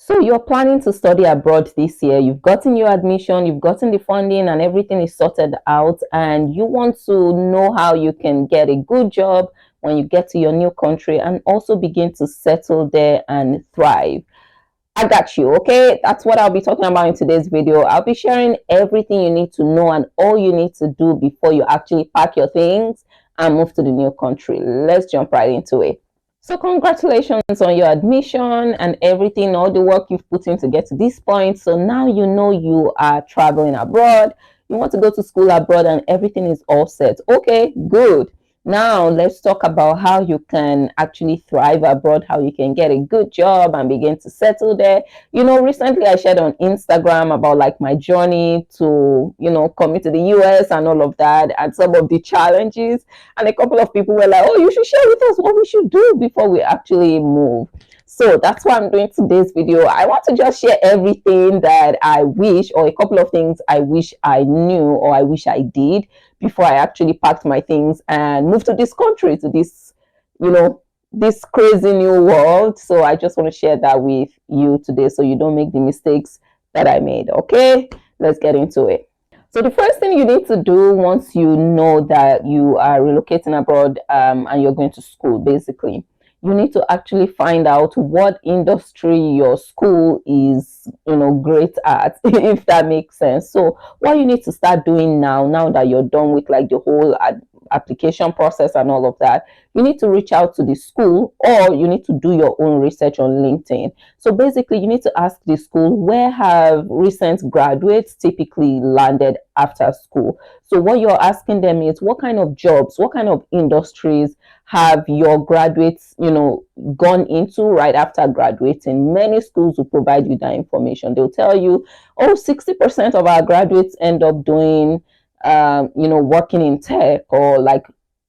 So you're planning to study abroad this year. You've gotten your admission, you've gotten the funding, and everything is sorted out, and you want to know how you can get a good job when you get to your new country and also begin to settle there and thrive. I got you. Okay, that's what I'll be talking about in today's video. I'll be sharing everything you need to know and all you need to do before you actually pack your things and move to the new country. Let's jump right into it. So congratulations on your admission and everything, all the work you've put in to get to this point. So now you know you are traveling abroad. You want to go to school abroad and everything is all set. Okay, good. Now let's talk about how you can actually thrive abroad, how you can get a good job and begin to settle there. Recently I shared on Instagram about like my journey to, coming to the US and all of that and some of the challenges. And a couple of people were like, oh, you should share with us what we should do before we actually move. So that's why I'm doing today's video. I want to just share everything that I wish, or a couple of things I wish I knew or I wish I did before I actually packed my things and moved to this country, to this, this crazy new world. So I just want to share that with you today so you don't make the mistakes that I made. Okay, let's get into it. So the first thing you need to do once you know that you are relocating abroad and you're going to school, basically, you need to actually find out what industry your school is, great at, if that makes sense. So what you need to start doing now that you're done with like the whole application process and all of that, you need to reach out to the school or you need to do your own research on LinkedIn. So basically you need to ask the school, where have recent graduates typically landed after school? So what you're asking them is, what kind of jobs, what kind of industries have your graduates, gone into right after graduating? Many schools will provide you that information. They'll tell you, oh, 60% of our graduates end up doing working in tech, or like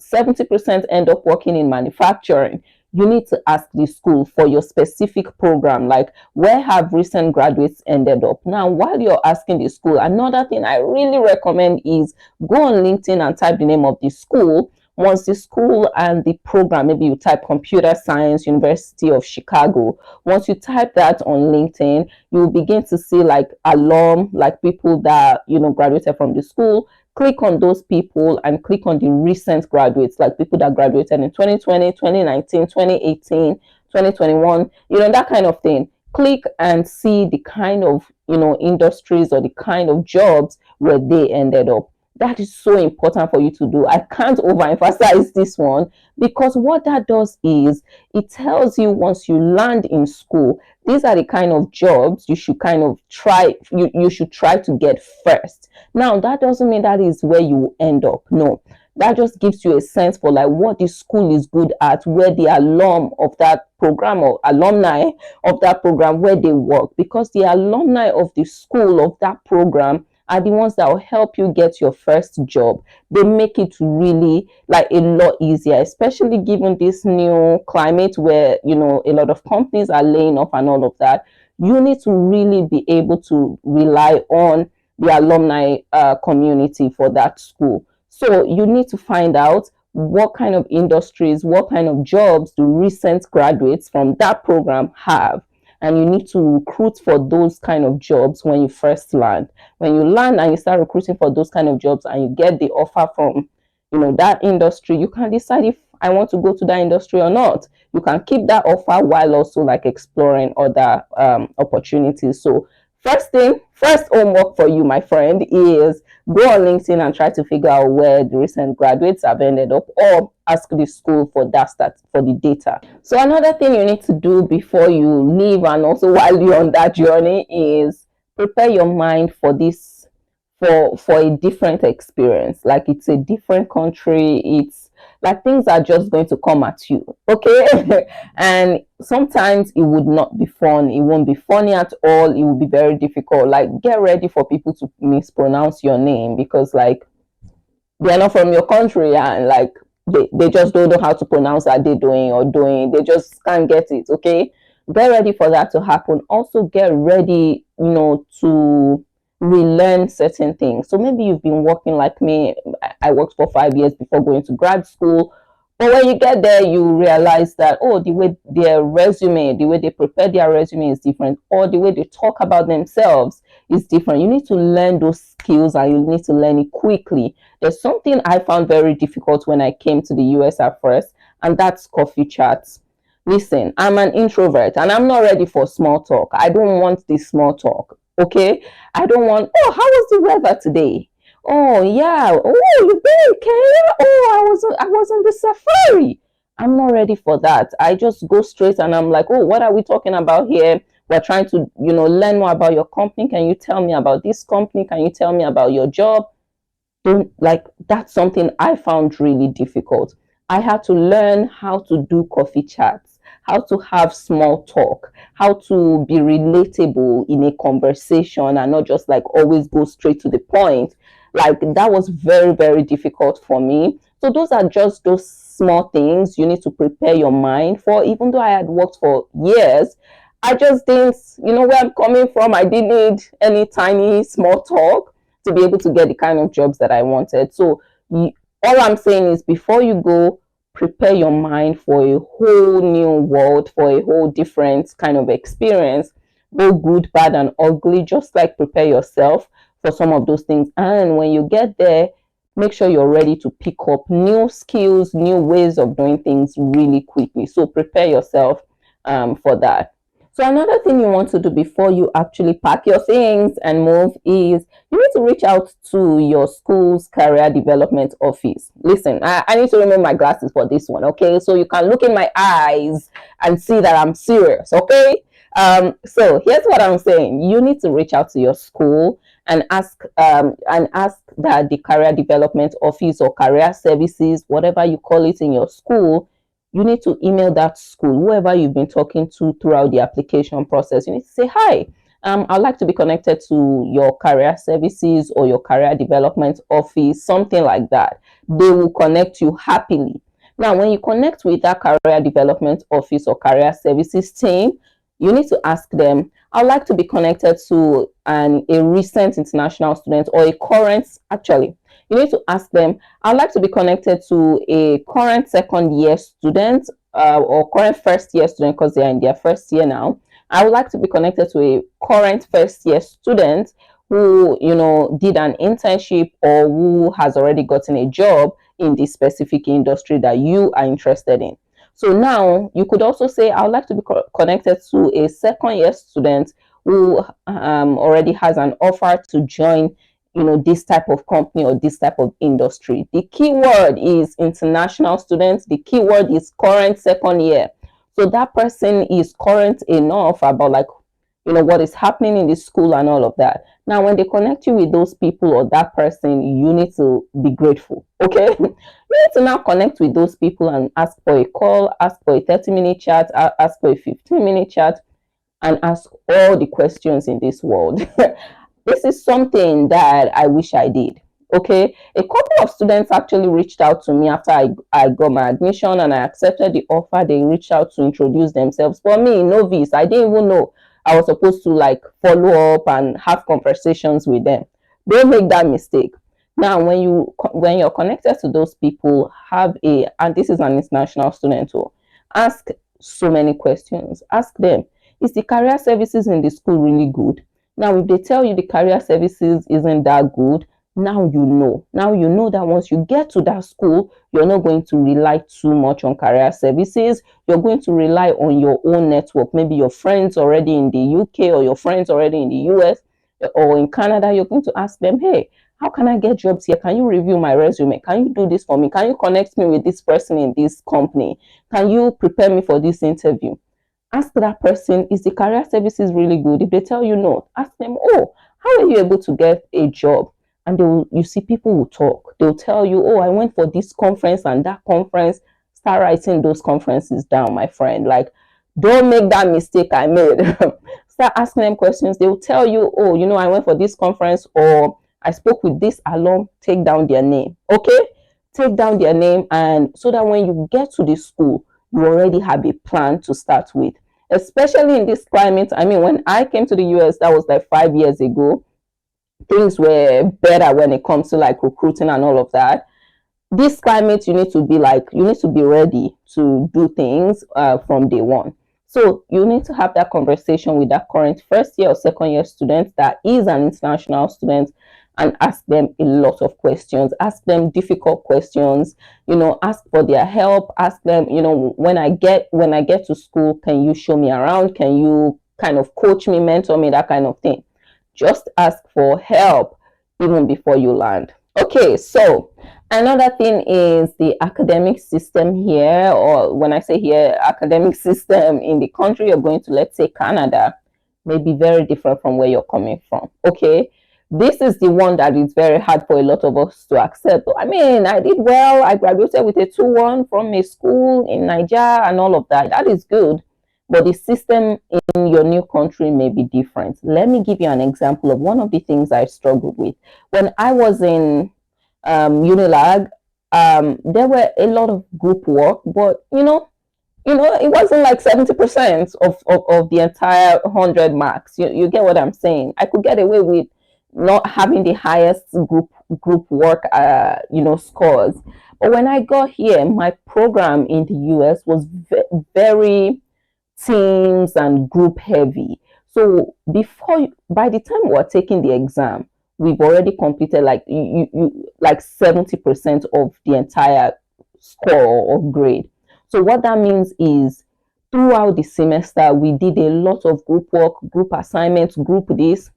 70% end up working in manufacturing. You need to ask the school for your specific program, like where have recent graduates ended up. Now, while you're asking the school, another thing I really recommend is go on LinkedIn and type the name of the school. Once the school and the program, maybe you type computer science, University of Chicago. Once you type that on LinkedIn, you will begin to see like alum, like people that, graduated from the school. Click on those people and click on the recent graduates, like people that graduated in 2020, 2019, 2018, 2021, that kind of thing. Click and see the kind of, industries or the kind of jobs where they ended up. That is so important for you to do. I can't overemphasize this one, because what that does is it tells you once you land in school, these are the kind of jobs you should kind of try, you should try to get first. Now, that doesn't mean that is where you end up. No, that just gives you a sense for like what the school is good at, where the alum of that program or alumni of that program, where they work, because the alumni of the school of that program are the ones that will help you get your first job. They make it really like a lot easier, especially given this new climate where, a lot of companies are laying off and all of that. You need to really be able to rely on the alumni community for that school. So you need to find out what kind of industries, what kind of jobs do recent graduates from that program have. And you need to recruit for those kind of jobs when you first land. When you land and you start recruiting for those kind of jobs and you get the offer from, that industry, you can decide if I want to go to that industry or not. You can keep that offer while also like exploring other opportunities. So first homework for you, my friend, is go on LinkedIn and try to figure out where the recent graduates have ended up, or ask the school for for the data. So another thing you need to do before you leave and also while you're on that journey is prepare your mind for this, for a different experience. Like it's a different country. It's like things are just going to come at you, okay? And sometimes it would not be fun. It won't be funny at all. It will be very difficult. Like get ready for people to mispronounce your name, because like they're not from your country and like they just don't know how to pronounce that they're doing or doing. They just can't get it, okay? Get ready for that to happen. Also get ready, to relearn certain things. So maybe you've been working like me. I worked for 5 years before going to grad school, But when you get there, you realize that, oh, the way their resume, the way they prepare their resume is different, or the way they talk about themselves is different. You need to learn those skills and you need to learn it quickly. There's something I found very difficult when I came to the US at first, and that's coffee chats. Listen, I'm an introvert and I'm not ready for small talk. I don't want this small talk. Okay. I don't want, oh, how was the weather today? Oh yeah. Oh, you been in Kenya? Oh, I was on the safari. I'm not ready for that. I just go straight and I'm like, oh, what are we talking about here? We're trying to, learn more about your company. Can you tell me about this company? Can you tell me about your job? Don't, like, that's something I found really difficult. I had to learn how to do coffee chats, how to have small talk, how to be relatable in a conversation and not just like always go straight to the point. Like, that was very, very difficult for me. So those are just those small things you need to prepare your mind for. Even though I had worked for years, I just didn't, where I'm coming from, I didn't need any tiny small talk to be able to get the kind of jobs that I wanted. So all I'm saying is, before you go, prepare your mind for a whole new world, for a whole different kind of experience, both good, bad, and ugly. Just like prepare yourself for some of those things. And when you get there, make sure you're ready to pick up new skills, new ways of doing things really quickly. So prepare yourself for that. So another thing you want to do before you actually pack your things and move is you need to reach out to your school's career development office. Listen, I need to remove my glasses for this one, okay? So you can look in my eyes and see that I'm serious, okay? So here's what I'm saying. You need to reach out to your school and ask that the career development office or career services, whatever you call it in your school, you need to email that school, whoever you've been talking to throughout the application process. You need to say, hi, I'd like to be connected to your career services or your career development office, something like that. They will connect you happily. Now, when you connect with that career development office or career services team, you need to ask them, I'd like to be connected to a recent international student or a current, actually, you need to ask them, I'd like to be connected to a current second year student or current first year student because they're in their first year now. I would like to be connected to a current first year student who, did an internship or who has already gotten a job in the specific industry that you are interested in. So now you could also say, I would like to be connected to a second year student who already has an offer to join this type of company or this type of industry. The keyword is international students. The keyword is current second year. So that person is current enough about what is happening in the school and all of that. Now, when they connect you with those people or that person, you need to be grateful. Okay. You need to now connect with those people and ask for a call, ask for a 30-minute chat, ask for a 15-minute chat, and ask all the questions in this world. This is something that I wish I did. Okay, a couple of students actually reached out to me after I got my admission and I accepted the offer. They reached out to introduce themselves. For me, novice, I didn't even know I was supposed to follow up and have conversations with them. Don't make that mistake. Now, when you're connected to those people, and this is an international student too, ask so many questions. Ask them, is the career services in the school really good? Now, if they tell you the career services isn't that good, now you know. Now you know that once you get to that school, you're not going to rely too much on career services. You're going to rely on your own network. Maybe your friends already in the UK or your friends already in the US or in Canada. You're going to ask them, hey, how can I get jobs here? Can you review my resume? Can you do this for me? Can you connect me with this person in this company? Can you prepare me for this interview? Ask that person, is the career services really good? If they tell you no, ask them, oh, how are you able to get a job? And you see, people will talk. They'll tell you, oh, I went for this conference and that conference. Start writing those conferences down, my friend. Don't make that mistake I made. Start asking them questions. They'll tell you, oh, I went for this conference or I spoke with this alum. Take down their name. Okay? Take down their name, and so that when you get to the school, you already have a plan to start with. Especially in this climate. I mean, when I came to the US, that was 5 years ago, things were better when it comes to recruiting and all of that. this climate, you need to be like, you need to be ready to do things from day one. So you need to have that conversation with that current first year or second year student that is an international student, and ask them a lot of questions. Ask them difficult questions, ask for their help. Ask them, when I get to school, can you show me around? Can you kind of coach me, mentor me, that kind of thing? Just ask for help even before you land. Okay, so another thing is the academic system here, or when I say here, academic system in the country you're going to, let's say Canada, may be very different from where you're coming from. Okay, this is the one that is very hard for a lot of us to accept. I mean, I did well. I graduated with a 2-1 from a school in Nigeria and all of that. That is good. But the system in your new country may be different. Let me give you an example of one of the things I struggled with. When I was in Unilag, there were a lot of group work, but it wasn't like 70% of the entire 100 marks. You get what I'm saying? I could get away with not having the highest group work scores. But when I got here, my program in the US was very teams and group heavy. So by the time we're taking the exam, we've already completed like like 70% of the entire score or grade. So what that means is throughout the semester, we did a lot of group work, group assignments, group this,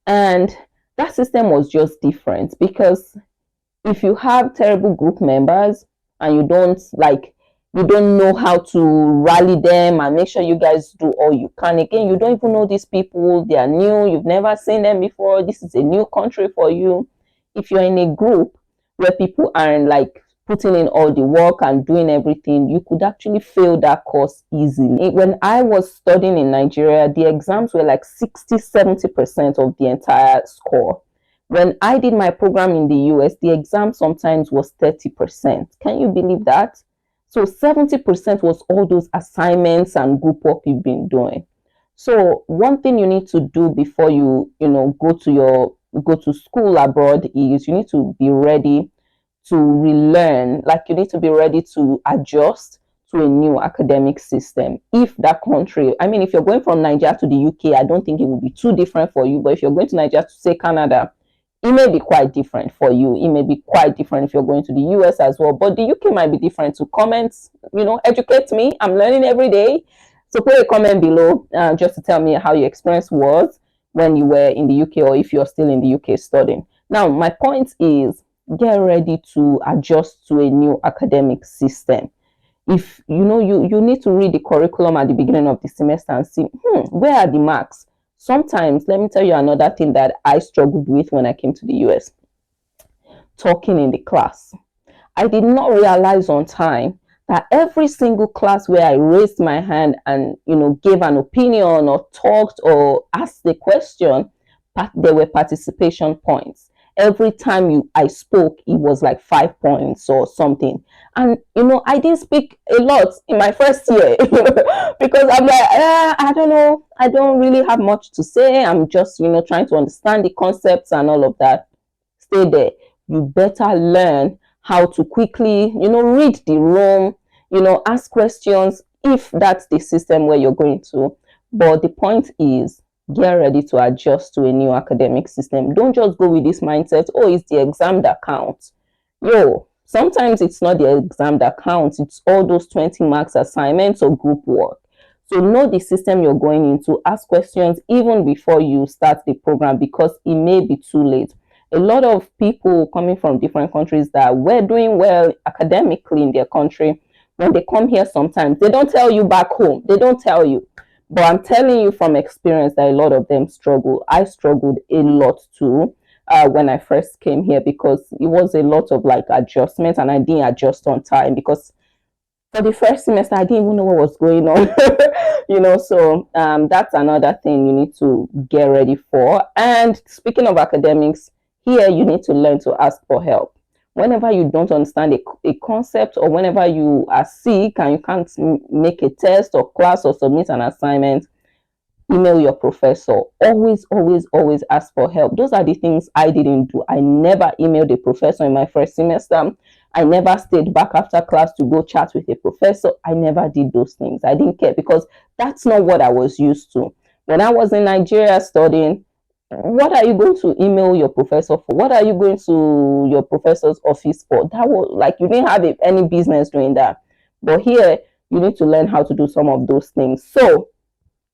and that system was just different. Because if you have terrible group members and you don't know how to rally them and make sure you guys do all you can, again, you don't even know these people, they are new, you've never seen them before, this is a new country for you. If you're in a group where people aren't like putting in all the work and doing everything, you could actually fail that course easily. When I was studying in Nigeria, the exams were like 60-70% of the entire score. When I did my program in the US, the exam sometimes was 30%. Can you believe that? So 70% was all those assignments and group work you've been doing. So one thing you need to do before you go to school abroad is you need to be ready to relearn. Like, you need to be ready to adjust to a new academic system. If that country, I mean, if you're going from Nigeria to the UK, I don't think it will be too different for you. But if you're going to Nigeria to, say, Canada, it may be quite different for you. It may be quite different if you're going to the US as well. But the UK might be different. So comments, educate me. I'm learning every day. So put a comment below just to tell me how your experience was when you were in the UK, or if you're still in the UK studying. Now, my point is, get ready to adjust to a new academic system. If you need to read the curriculum at the beginning of the semester and see, where are the marks? Sometimes, let me tell you another thing that I struggled with when I came to the US. Talking in the class. I did not realize on time that every single class where I raised my hand and, gave an opinion or talked or asked a question, there were participation points. Every time I spoke, it was like 5 points or something. And, I didn't speak a lot in my first year because I'm like, I don't know. I don't really have much to say. I'm just, trying to understand the concepts and all of that. Stay there. You better learn how to quickly, read the room, ask questions if that's the system where you're going to. But the point is, get ready to adjust to a new academic system. Don't just go with this mindset, oh, it's the exam that counts. Sometimes it's not the exam that counts. It's all those 20 marks assignments or group work. So know the system you're going into. Ask questions even before you start the program, because it may be too late. A lot of people coming from different countries that were doing well academically in their country, when they come here, sometimes they don't tell you back home. They don't tell you. But I'm telling you from experience that a lot of them struggle. I struggled a lot too when I first came here, because it was a lot of like adjustments, and I didn't adjust on time, because for the first semester I didn't even know what was going on. So that's another thing you need to get ready for. And speaking of academics, here you need to learn to ask for help. Whenever you don't understand a concept, or whenever you are sick and you can't make a test or class or submit an assignment, email your professor. Always, always, always ask for help. Those are the things I didn't do. I never emailed a professor in my first semester. I never stayed back after class to go chat with a professor. I never did those things. I didn't care because that's not what I was used to. When I was in Nigeria studying, what are you going to email your professor for? What are you going to your professor's office for? That was like, you didn't have any business doing that. But here, you need to learn how to do some of those things. So,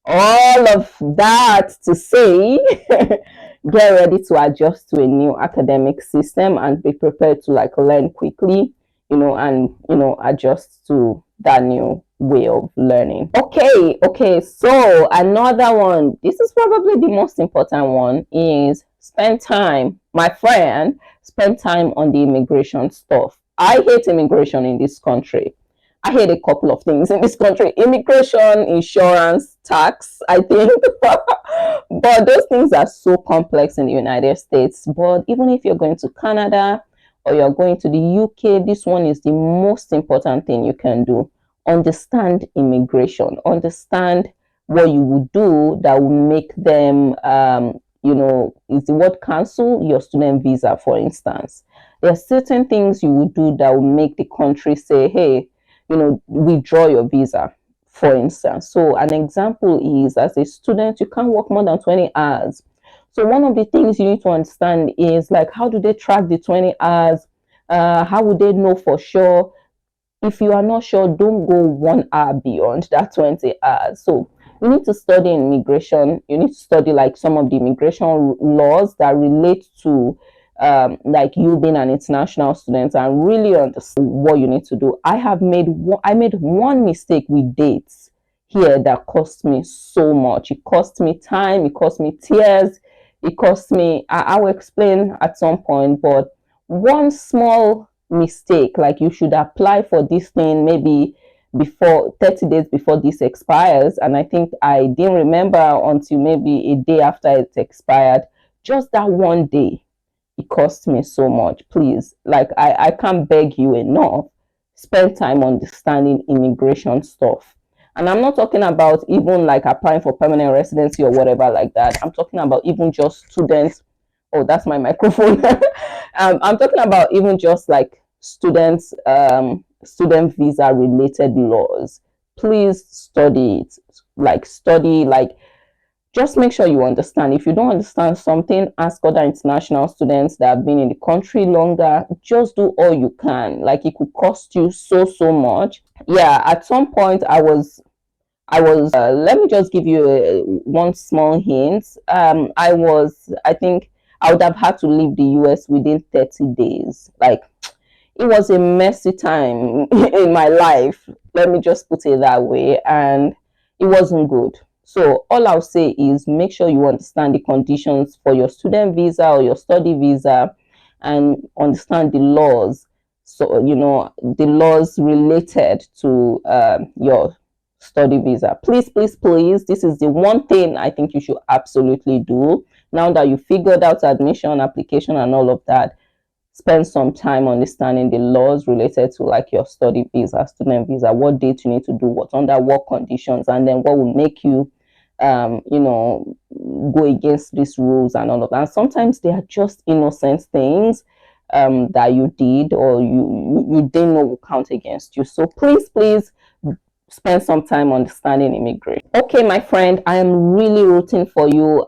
all of that to say, get ready to adjust to a new academic system and be prepared to like learn quickly, and adjust to that new way of learning. Okay, so another one, this is probably the most important one, is spend time, my friend, spend time on the immigration stuff. I hate immigration in this country. I hate a couple of things in this country: immigration, insurance, tax, I think. But those things are so complex in the United States. But even if you're going to Canada or you're going to the UK, this one is the most important thing you can do. Understand immigration, understand what you would do that will make them, is the word cancel your student visa, for instance. There are certain things you would do that will make the country say, hey, withdraw your visa, for instance. So an example is, as a student, you can't work more than 20 hours. So one of the things you need to understand is, like, how do they track the 20 hours? How would they know for sure? If you are not sure, don't go 1 hour beyond that 20 hours. So you need to study immigration. You need to study like some of the immigration laws that relate to like you being an international student, and really understand what you need to do. I made one mistake with dates here that cost me so much. It cost me time, it cost me tears, it cost me, I will explain at some point, but one small mistake, like you should apply for this thing maybe before 30 days before this expires, and I think I didn't remember until maybe a day after it expired. Just that one day, it cost me so much. Please, like, I can't beg you enough, spend time understanding immigration stuff. And I'm not talking about even like applying for permanent residency or whatever like that. I'm talking about even just students. Oh, that's my microphone. I'm talking about even just like students, student visa related laws. Please study it. Like, study, like, just make sure you understand. If you don't understand something, ask other international students that have been in the country longer. Just do all you can. Like, it could cost you so much. Yeah, at some point let me just give you one small hint. I think I would have had to leave the US within 30 days. Like, it was a messy time in my life. Let me just put it that way. And it wasn't good. So all I'll say is, make sure you understand the conditions for your student visa or your study visa, and understand the laws. So, the laws related to your study visa. Please, please, please, this is the one thing I think you should absolutely do. Now that you figured out admission, application, and all of that, spend some time understanding the laws related to like your study visa, student visa, what date you need to do what, under what conditions, and then what will make you go against these rules and all of that. And sometimes they are just innocent things that you did, or you didn't know will count against you. So please spend some time understanding immigration. Okay, my friend, I am really rooting for you.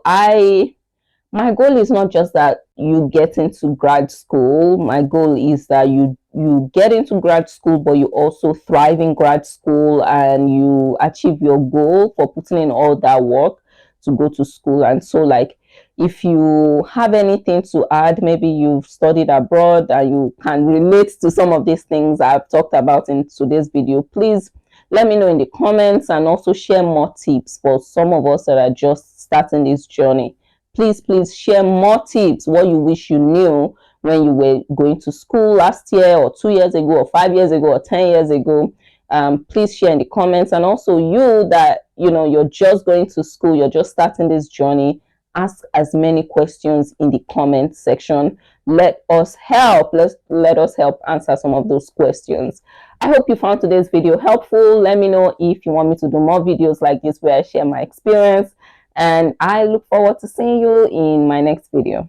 My goal is not just that you get into grad school. My goal is that you get into grad school, but you also thrive in grad school and you achieve your goal for putting in all that work to go to school. And so, like, if you have anything to add, maybe you've studied abroad and you can relate to some of these things I've talked about in today's video, please let me know in the comments, and also share more tips for some of us that are just starting this journey. Please share more tips, what you wish you knew when you were going to school last year or 2 years ago or 5 years ago or 10 years ago. Please share in the comments. And also, you that you're just going to school, you're just starting this journey, ask as many questions in the comment section. Let us help answer some of those questions. I hope you found today's video helpful. Let me know if you want me to do more videos like this where I share my experience, and I look forward to seeing you in my next video.